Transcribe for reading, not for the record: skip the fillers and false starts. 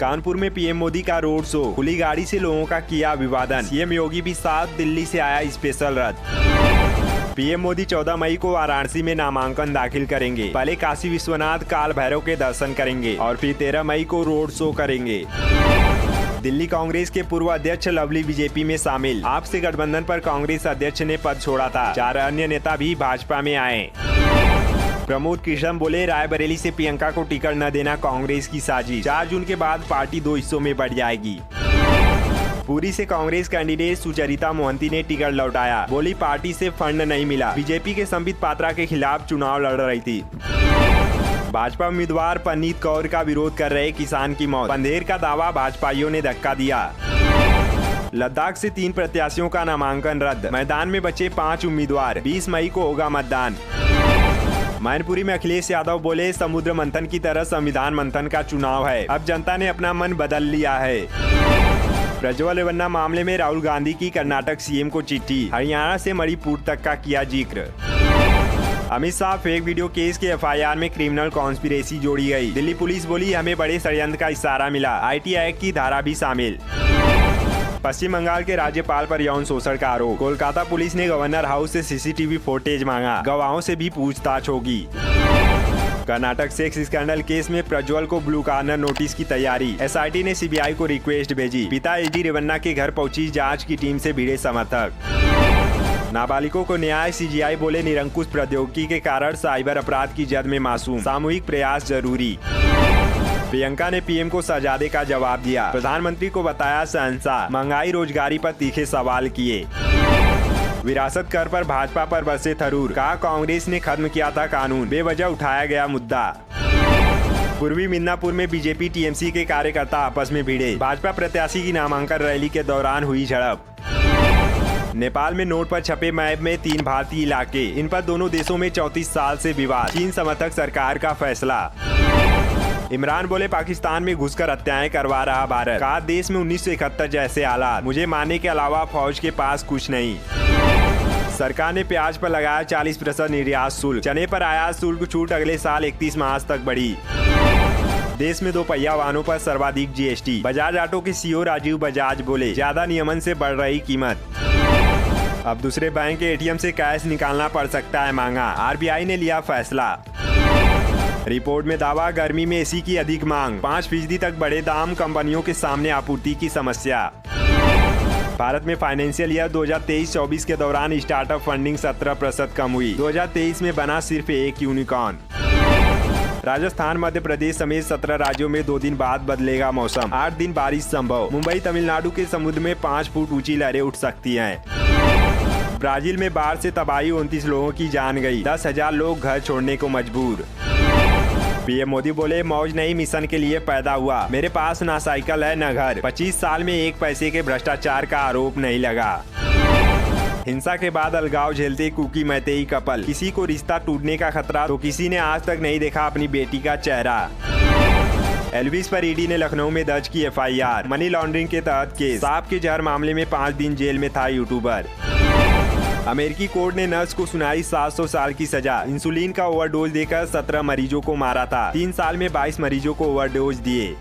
कानपुर में पीएम मोदी का road show, खुली गाड़ी से लोगों का किया अभिवादन। सीएम योगी भी साथ, दिल्ली से आया स्पेशल रथ। पीएम मोदी 14 मई को वाराणसी में नामांकन दाखिल करेंगे। पहले काशी विश्वनाथ काल भैरव के दर्शन करेंगे और फिर 13 मई को रोड शो करेंगे। दिल्ली कांग्रेस के पूर्व अध्यक्ष लवली बीजेपी में शामिल। आपसे गठबंधन पर कांग्रेस अध्यक्ष ने पद छोड़ा था। 4 अन्य नेता भी भाजपा में आए। प्रमोद कृष्ण बोले, रायबरेली से प्रियंका को टिकट न देना कांग्रेस की साजिश। 4 जून के बाद पार्टी 2 हिस्सों में बढ़ जाएगी। पुरी से कांग्रेस कैंडिडेट सुचरिता मोहंती ने टिकट लौटाया। बोली, पार्टी से फंड नहीं मिला। बीजेपी के संबित पात्रा के खिलाफ चुनाव लड़ रही थी। भाजपा उम्मीदवार पन्नीत कौर का विरोध कर रहे किसान की मौत। पंधेर का दावा, भाजपाइयों ने धक्का दिया। लद्दाख से 3 प्रत्याशियों का नामांकन रद्द। मैदान में बचे 5 उम्मीदवार। 20 मई को होगा मतदान। मैनपुरी में अखिलेश यादव बोले, समुद्र मंथन की तरह संविधान मंथन का चुनाव है। अब जनता ने अपना मन बदल लिया है। प्रज्वल रेवन्ना मामले में राहुल गांधी की कर्नाटक सीएम को चिट्ठी। हरियाणा से मणिपुर तक का किया जिक्र। Amit Shah fake video case के एफआईआर में क्रिमिनल कॉन्स्पिरेसी जोड़ी गई। दिल्ली पुलिस बोली, हमें बड़े षड्यंत्र का इशारा मिला। आईटी एक्ट की धारा भी शामिल। पश्चिम बंगाल के राज्यपाल पर यौन शोषण का आरोप। कोलकाता पुलिस ने गवर्नर हाउस से सीसीटीवी फुटेज मांगा। गवाहों से भी पूछताछ होगी। कर्नाटक सेक्स स्कैंडल केस में प्रज्वल को ब्लू कॉर्नर नोटिस की तैयारी। एसआईटी ने सीबीआई को रिक्वेस्ट भेजी। पिता एचडी रेवन्ना के घर पहुंची जांच की टीम से भिड़े समर्थक। नाबालिगों को न्याय, सीजीआई बोले, निरंकुश प्रौद्योगिकी के कारण साइबर अपराध की जद में मासूम। सामूहिक प्रयास जरूरी। प्रियंका ने पीएम को सजादे का जवाब दिया। प्रधानमंत्री को बताया शहंशाह। महंगाई, रोजगारी पर तीखे सवाल किए। विरासत कर पर भाजपा पर बरसे थरूर। कहा, कांग्रेस ने खत्म किया था कानून, बेवजह उठाया गया मुद्दा। पूर्वी मिदनापुर में बीजेपी टीएमसी के कार्यकर्ता आपस में भिड़े। भाजपा प्रत्याशी की नामांकन रैली के दौरान हुई झड़प। नेपाल में नोट पर छपे मैप में 3 भारतीय इलाके। इन पर दोनों देशों में 34 साल से विवाद। चीन समर्थक सरकार का फैसला। इमरान बोले, पाकिस्तान में घुसकर हत्याएं करवा रहा भारत। कहा, देश में 1971 जैसे हालात। मुझे मानने के अलावा फौज के पास कुछ नहीं। सरकार ने प्याज पर लगाया 40% निर्यात शुल्क। चने पर आयात शुल्क छूट अगले साल 31 मार्च तक बढ़ी। देश में 2 पहिया वाहनों पर सर्वाधिक जीएसटी। बजाज ऑटो के सीईओ राजीव बजाज बोले, ज्यादा नियमन से बढ़ रही कीमत। अब दूसरे बैंक के एटीएम से कैश निकालना पड़ सकता है महंगा। आरबीआई ने लिया फैसला। रिपोर्ट में दावा, गर्मी में एसी की अधिक मांग। 5% तक बढ़े दाम। कंपनियों के सामने आपूर्ति की समस्या। भारत में फाइनेंशियल ईयर 2023-24 के दौरान स्टार्टअप फंडिंग 17% कम हुई। 2023 में बना सिर्फ एक यूनिकॉर्न। राजस्थान, मध्य प्रदेश समेत 17 राज्यों में 2 दिन बाद बदलेगा मौसम। 8 दिन बारिश संभव। मुंबई, तमिलनाडु के समुद्र में 5 फुट ऊंची लहरें उठ सकती हैं। ब्राजील में बाढ़ से तबाही, 29 लोगों की जान गई। 10,000 लोग घर छोड़ने को मजबूर। पीएम मोदी बोले, मौज नई मिशन के लिए पैदा हुआ। मेरे पास ना साइकिल है न घर। 25 साल में 1 पैसे के भ्रष्टाचार का आरोप नहीं लगा। हिंसा के बाद अलगाव झेलते कुकी मैतेई कपल। किसी को रिश्ता टूटने का खतरा तो किसी ने आज तक नहीं देखा अपनी बेटी का चेहरा। एल्विस पर ईडी ने लखनऊ में दर्ज की एफआईआर। मनी लॉन्ड्रिंग के तहत केस। सांप के जहर मामले में 5 दिन जेल में था यूट्यूबर। अमेरिकी कोर्ट ने नर्स को सुनाई 700 साल की सजा। इंसुलिन का ओवरडोज देकर 17 मरीजों को मारा था। 3 साल में 22 मरीजों को ओवरडोज दिए।